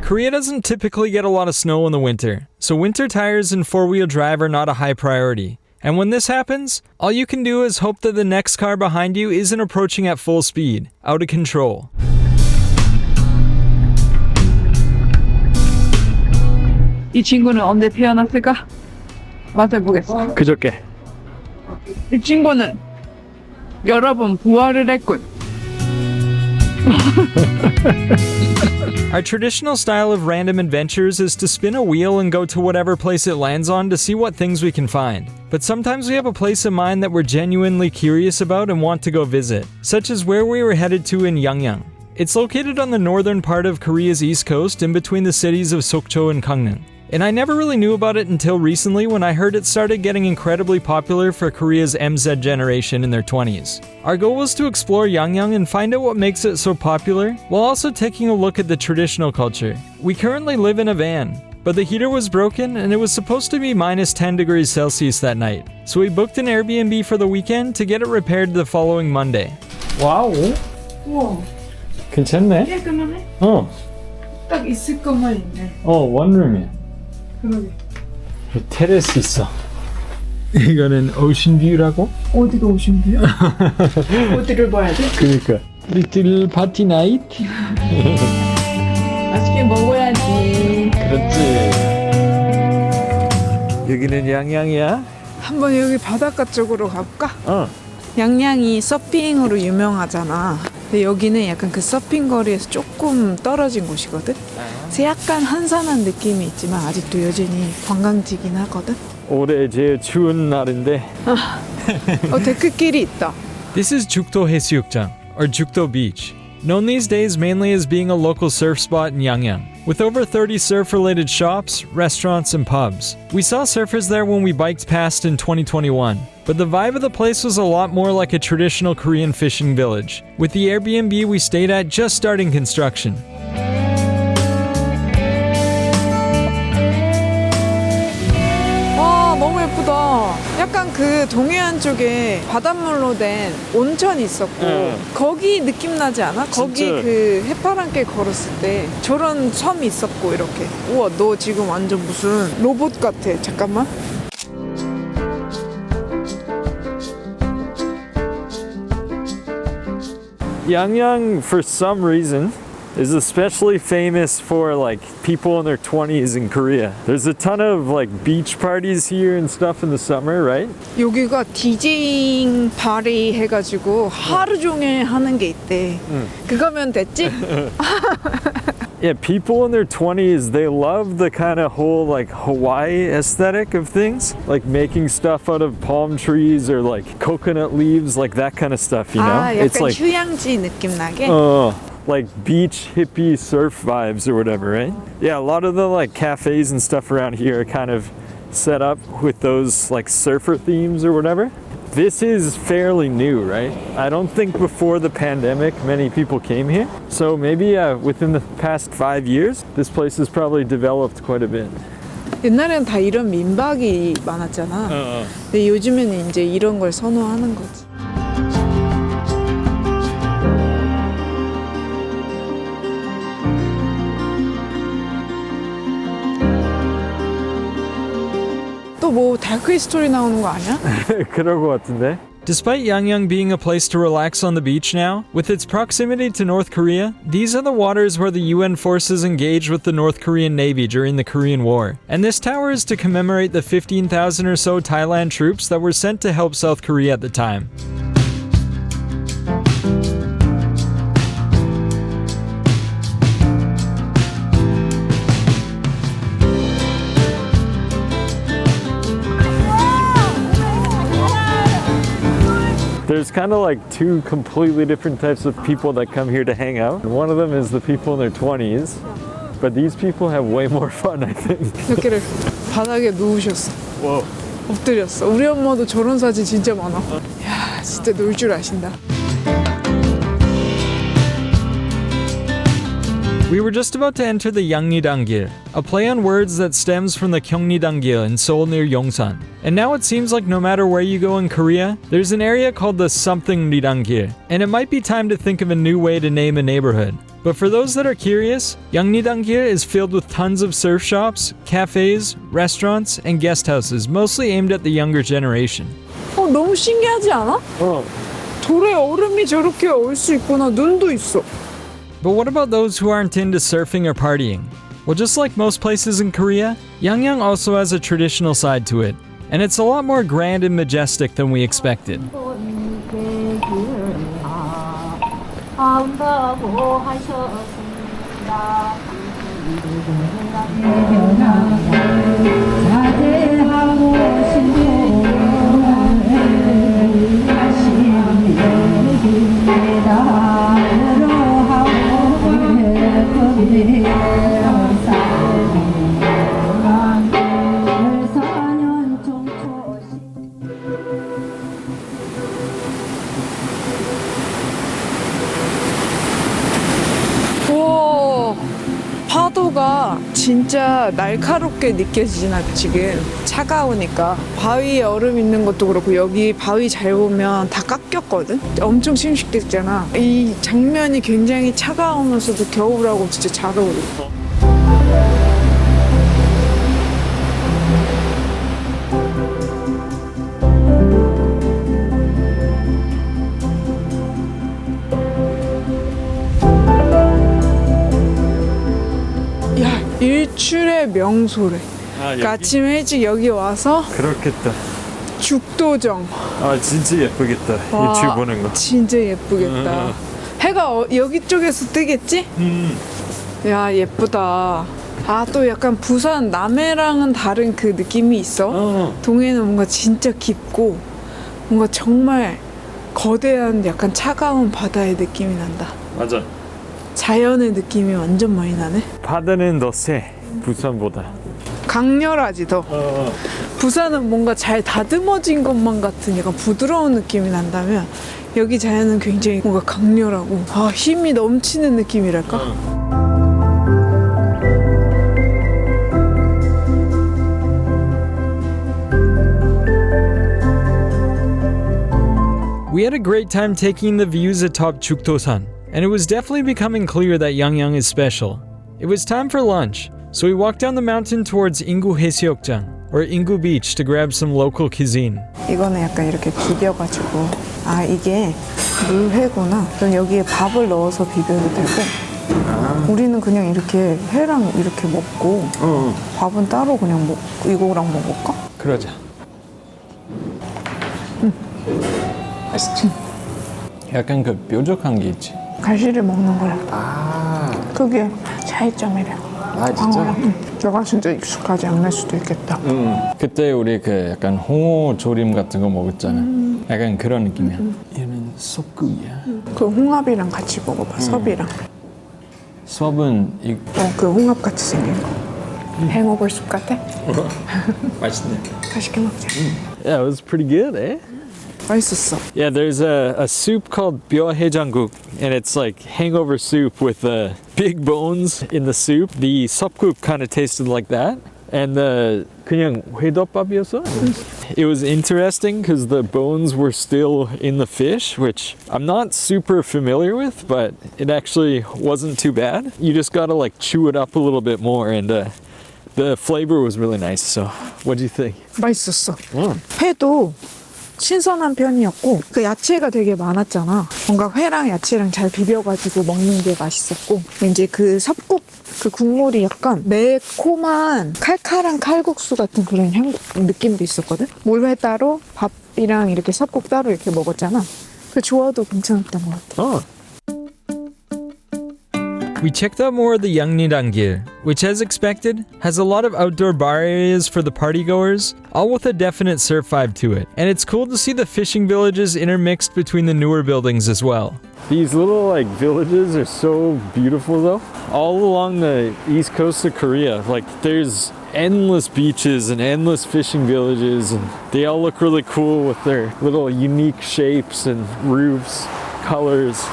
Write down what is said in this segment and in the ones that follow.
Korea doesn't typically get a lot of snow in the winter, so winter tires and four-wheel drive are not a high priority. And when this happens, all you can do is hope that the next car behind you isn't approaching at full speed, out of control. 이 친구는 언제 태어났을까? 맞아보겠어. 그저께. 이 친구는 여러 번 부활을 했군. Our traditional style of random adventures is to spin a wheel and go to whatever place it lands on to see what things we can find. But sometimes we have a place in mind that we're genuinely curious about and want to go visit, such as where we were headed to in Yangyang. It's located on the northern part of Korea's east coast in between the cities of Sokcho and Gangneung. And I never really knew about it until recently when I heard it started getting incredibly popular for Korea's MZ generation in their 20s. Our goal was to explore Yangyang and find out what makes it so popular, while also taking a look at the traditional culture. We currently live in a van, but the heater was broken and it was supposed to be minus 10 degrees Celsius that night. So we booked an Airbnb for the weekend to get it repaired the following Monday. 와우. 우와, 괜찮네. 깔끔하네. 딱 있을 것만 있네. 원룸이야. 그러게. 테레스 있어. 이거는 오션뷰라고? 어디가 오신대요? 어디를 봐야 돼? 그러니까. 리틀 파티 나이트? 맛있게 먹어야지. 그렇지. 여기는 양양이야? 한번 여기 바닷가 쪽으로 가볼까? 양양이 서핑으로 유명하잖아. 근데 여기는 약간 그 서핑 거리에서 조금 떨어진 곳이거든. 그래서 약간 한산한 느낌이 있지만 아직도 여전히 관광지긴 하거든. 올해 제일 추운 날인데. 데크길이 있다. This is Jukdo 해수욕장, or Jukdo Beach, known these days mainly as being a local surf spot in Yangyang, with over 30 surf-related shops, restaurants, and pubs. We saw surfers there when we biked past in 2021, but the vibe of the place was a lot more like a traditional Korean fishing village, with the Airbnb we stayed at just starting construction. 와, 너무 예쁘다. 약간 그 동해안 쪽에 바닷물로 된 온천이 있었고 거기 느낌 나지 않아? 거기 그 해파랑길 걸었을 때 저런 섬이 있었고 이렇게. 우와, 너 지금 완전 무슨 로봇 같아. 잠깐만. Yangyang, for some reason, is especially famous for like people in their 20s in Korea. There's a ton of like beach parties here and stuff in the summer, right? 여기가 디제잉 파리 해가지고 하루 종일 하는 게 있대. 그거면 됐지? Yeah, people in their 20s, they love the kind of whole like Hawaii aesthetic of things, like making stuff out of palm trees or like coconut leaves, like that kind of stuff, you know? 아, 약간 it's like 휴양지 느낌 나게? like beach hippie surf vibes or whatever, right? Yeah, a lot of the like cafes and stuff around here are kind of set up with those like surfer themes or whatever. This is fairly new, right? I don't think before the pandemic many people came here. So maybe within the past 5 years, this place has probably developed quite a bit. 옛날엔 다 이런 민박이 많았잖아. 근데 요즘에는 이제 이런 걸 선호하는 거지. 또 뭐 다크 스토리 나오는 거 아니야? 그럴 것 같은데. Despite Yangyang being a place to relax on the beach now, with its proximity to North Korea, these are the waters where the UN forces engaged with the North Korean Navy during the Korean War. And this tower is to commemorate the 15,000 or so Thailand troops that were sent to help South Korea at the time. There's kind of like two completely different types of people that come here to hang out. And one of them is the people in their 20s, but these people have way more fun, I think. 이렇게를 바닥에 누우셨어. Whoa. 엎드렸어. 우리 엄마도 저런 사진 진짜 많아. 야, 진짜 놀 줄 아신다. We were just about to enter the Yangridan-gil, a play on words that stems from the Gangneung in Seoul near Yongsan. And now it seems like no matter where you go in Korea, there's an area called the something Ridan-gil, and it might be time to think of a new way to name a neighborhood. But for those that are curious, Yangridan-gil is filled with tons of surf shops, cafes, restaurants, and guest houses, mostly aimed at the younger generation. 너무 신기하지 않아? 돌에 얼음이 저렇게 올 수 있구나. 눈도 있어. But what about those who aren't into surfing or partying? Well, just like most places in Korea, Yangyang also has a traditional side to it, and it's a lot more grand and majestic than we expected. 우와, 파도가 진짜 날카롭게 느껴지나 지금. 차가우니까. 바위에 얼음 있는 것도 그렇고 여기 바위 잘 보면 다 깎였거든? 엄청 침식됐잖아. 이 장면이 굉장히 차가우면서도 겨울하고 진짜 잘 어울려. 야, 일출의 명소래. 그러니까 아침에 일찍 여기 와서 그렇겠다. 죽도정. 진짜 예쁘겠다. 와, 유튜브 보는 거. 진짜 예쁘겠다. 해가 여기 쪽에서 뜨겠지? 야, 예쁘다. 또 약간 부산 남해랑은 다른 그 느낌이 있어. 동해는 뭔가 진짜 깊고 뭔가 정말 거대한 약간 차가운 바다의 느낌이 난다. 맞아. 자연의 느낌이 완전 많이 나네. 바다는 더 세. 부산보다. 강렬하지 더. 부산은 뭔가 잘 다듬어진 것만 같은 약간 부드러운 느낌이 난다면 여기 자연은 굉장히 뭔가 강렬하고 힘이 넘치는 느낌이랄까? We had a great time taking the views atop Jukdo-san, and it was definitely becoming clear that Yangyang is special. It was time for lunch, so we walked down the mountain towards Ingu 해수욕장, or Ingu Beach, to grab some local cuisine. 이거는 약간 이렇게 비벼가지고 이게 물회구나. 그럼 여기에 밥을 넣어서 비벼도 되고 우리는 그냥 이렇게 회랑 이렇게 먹고 밥은 따로 그냥 이거랑 먹을까? 그러자. 맛있지? 약간 그 뾰족한 게 있지. 갈치를 먹는 거야. 그게 차이점이래. 진짜? 내가 진짜 익숙하지 않을 수도 있겠다. 그때 우리 그 약간 홍어 조림 같은 거 먹었잖아. 약간 그런 느낌이야. 얘는 섭국이야. 그 홍합이랑 같이 먹어봐. 섭이랑. 섭은 그 홍합 같이 생긴 거. 행어볼 숲 같아? 맛있네. 맛있게 먹자. Yeah, it was pretty good, eh? 맛있었어. Yeah, there's a soup called 뼈해장국, and it's like hangover soup with big bones in the soup. The 섭국 kind of tasted like that, and the 그냥 회덮밥이었어. It was interesting because the bones were still in the fish, which I'm not super familiar with, but it actually wasn't too bad. You just gotta like chew it up a little bit more, and the flavor was really nice. So, what do you think? 맛있었어. 회도 신선한 편이었고 그 야채가 되게 많았잖아. 뭔가 회랑 야채랑 잘 비벼가지고 먹는 게 맛있었고 이제 그 섭국 그 국물이 약간 매콤한 칼칼한 칼국수 같은 그런 느낌도 있었거든. 물회 따로 밥이랑 이렇게 섭국 따로 이렇게 먹었잖아. 그 조화도 괜찮았던 것 같아. We checked out more of the Yangridan-gil, which as expected, has a lot of outdoor bar areas for the partygoers, all with a definite surf vibe to it. And it's cool to see the fishing villages intermixed between the newer buildings as well. These little like villages are so beautiful though. All along the east coast of Korea, like there's endless beaches and endless fishing villages, and they all look really cool with their little unique shapes and roofs, colors.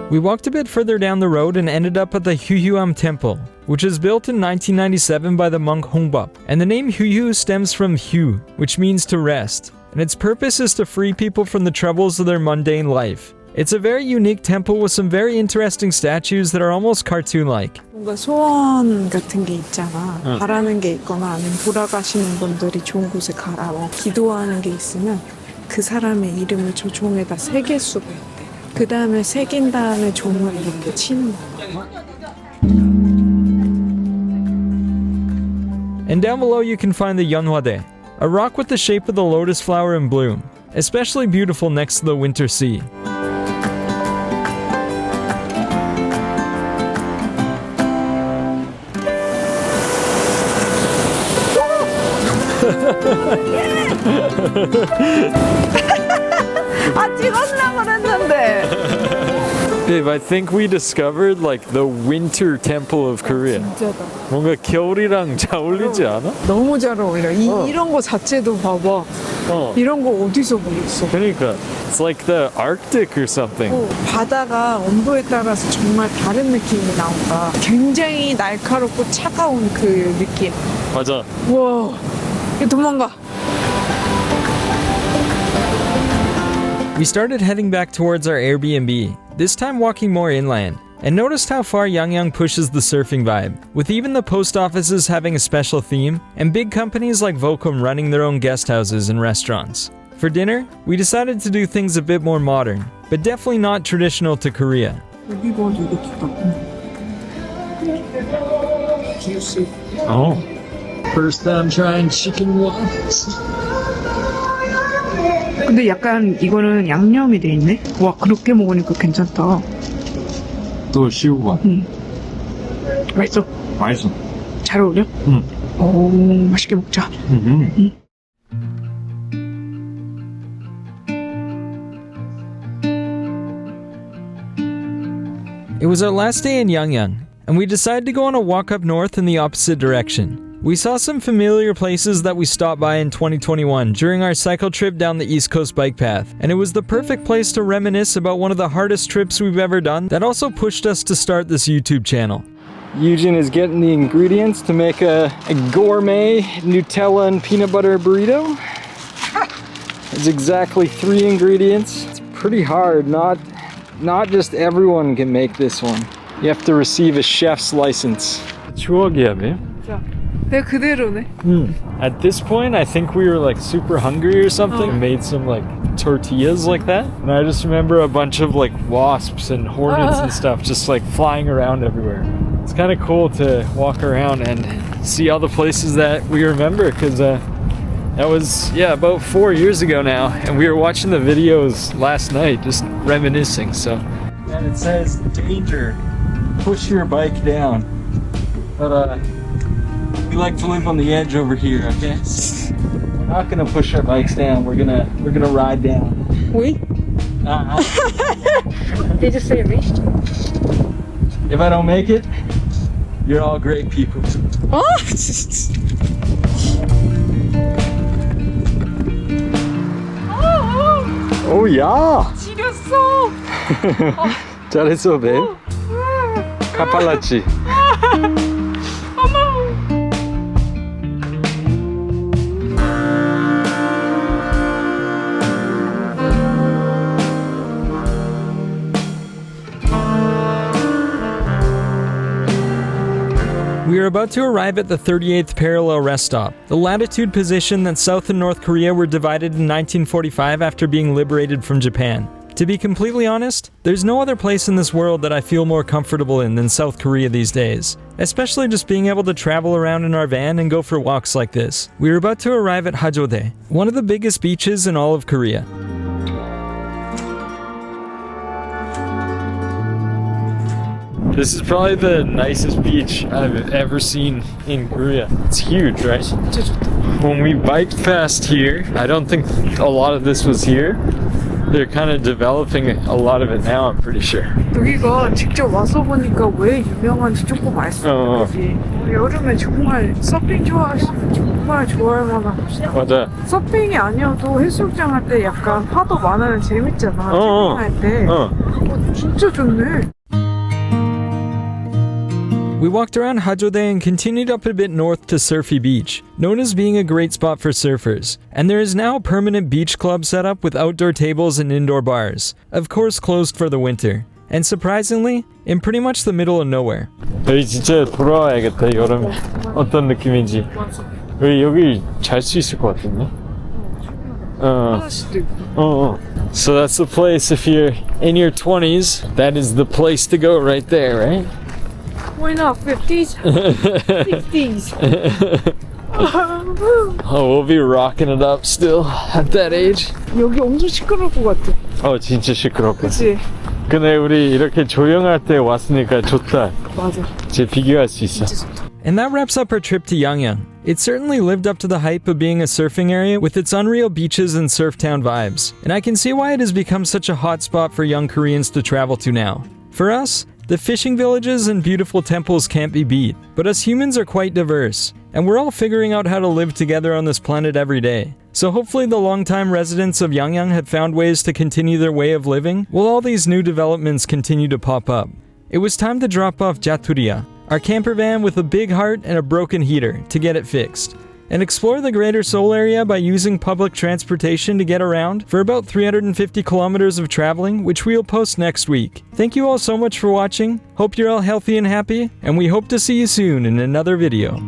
We walked a bit further down the road and ended up at the Hyuhyu-am Temple, which was built in 1997 by the monk Hongbap. And the name Hyuhyu stems from Hyu, which means to rest, and its purpose is to free people from the troubles of their mundane life. It's a very unique temple with some very interesting statues that are almost cartoon-like. 뭔가 소원 같은 게 있잖아. 바라는 게 있거나 아니면 돌아가시는 분들이 좋은 곳에 가라고 기도하는 게 있으면 그 사람의 이름을 저 종에다 새길 수가 있대. 그 다음에 새긴 다음에 종을 이렇게 치는 거야. And down below you can find the Hajodae, a rock with the shape of the lotus flower in bloom, especially beautiful next to the winter sea. 아 찍었나 그랬는데. Babe, I think we discovered like the winter temple of Korea. 진짜다. 뭔가 겨울이랑 잘 어울리지 않아? 너무 잘 어울려. 이런 거 자체도 봐봐. 이런 거 어디서 보겠어? 그러니까 it's like the Arctic or something. 바다가 온도에 따라서 정말 다른 느낌이 나온다. 굉장히 날카롭고 차가운 그 느낌. 맞아. 와, 이거 도망가. We started heading back towards our Airbnb, this time walking more inland, and noticed how far Yangyang pushes the surfing vibe, with even the post offices having a special theme, and big companies like Volcom running their own guest houses and restaurants. For dinner, we decided to do things a bit more modern, but definitely not traditional to Korea. 여기 봐, 되게 좋다. Oh. First time trying chicken waffles. 근데 약간 이거는 양념이 돼 있네. 와, 그렇게 먹으니까 괜찮다. 또 쉬우고. 맛있어. 맛있어. 잘 어울려? 응. 오, 맛있게 먹자. It was our last day in Yangyang, and we decided to go on a walk up north in the opposite direction. We saw some familiar places that we stopped by in 2021 during our cycle trip down the East Coast bike path, and it was the perfect place to reminisce about one of the hardest trips we've ever done that also pushed us to start this YouTube channel. Eugene is getting the ingredients to make a gourmet Nutella and peanut butter burrito. It's exactly 3 ingredients. It's pretty hard, not just everyone can make this one. You have to receive a chef's license. 추억이야, babe. 내가 그대로네. At this point, I think we were like super hungry or something. And made some like tortillas like that. And I just remember a bunch of like wasps and hornets and stuff just like flying around everywhere. It's kind of cool to walk around and see all the places that we remember because that was, about 4 years ago now. And we were watching the videos last night, just reminiscing. So, and it says, danger, push your bike down. But, we like to live on the edge over here, okay? We're not gonna push our bikes down. We're gonna ride down. Oui? Did you say reached? If I don't make it, you're all great people. 어? Oh yeah. 지렸어. 잘했어, babe. 카팔라치. We are about to arrive at the 38th parallel rest stop, the latitude position that South and North Korea were divided in 1945 after being liberated from Japan. To be completely honest, there's no other place in this world that I feel more comfortable in than South Korea these days, especially just being able to travel around in our van and go for walks like this. We are about to arrive at Hajodae, one of the biggest beaches in all of Korea. This is probably the nicest beach I've ever seen in Korea. It's huge, right? When we biked past here, I don't think a lot of this was here. They're kind of developing a lot of it now, I'm pretty sure. 여기가 직접 와서 보니까 왜 유명한지 조금 알 수 있는 거지. 여름에 정말 서핑 좋아하시면 정말 좋아할 만한 곳이야. 맞아. 서핑이 아니어도 해수욕장 할 때 약간 파도 많으면 재밌잖아. 서핑할 때. 진짜 좋네. We walked around Hajodae and continued up a bit north to Surfy Beach, known as being a great spot for surfers. And there is now a permanent beach club set up with outdoor tables and indoor bars, of course closed for the winter. And surprisingly, in pretty much the middle of nowhere. 여기 진짜 돌아와야겠다, 여름에. 어떤 느낌인지. 우리 여기 잘 수 있을 것 같은데? 화장실도 있고. So that's the place if you're in your 20s. That is the place to go right there, right? Why not 50s? 60s. Oh, we'll be rocking it up still at that age. 여기 엄청 시끄러울 것 같아. 진짜 시끄럽다. 그치? 근데 우리 이렇게 조용할 때 왔으니까 좋다. 맞아. 이제 비교할 수 있어. And that wraps up our trip to Yangyang. It certainly lived up to the hype of being a surfing area with its unreal beaches and surf town vibes. And I can see why it has become such a hot spot for young Koreans to travel to now. For us, the fishing villages and beautiful temples can't be beat, but us humans are quite diverse, and we're all figuring out how to live together on this planet every day. So hopefully the longtime residents of Yangyang have found ways to continue their way of living, while all these new developments continue to pop up. It was time to drop off Jaturia, our camper van with a big heart and a broken heater, to get it fixed, and explore the greater Seoul area by using public transportation to get around for about 350 kilometers of traveling, which we'll post next week. Thank you all so much for watching, hope you're all healthy and happy, and we hope to see you soon in another video.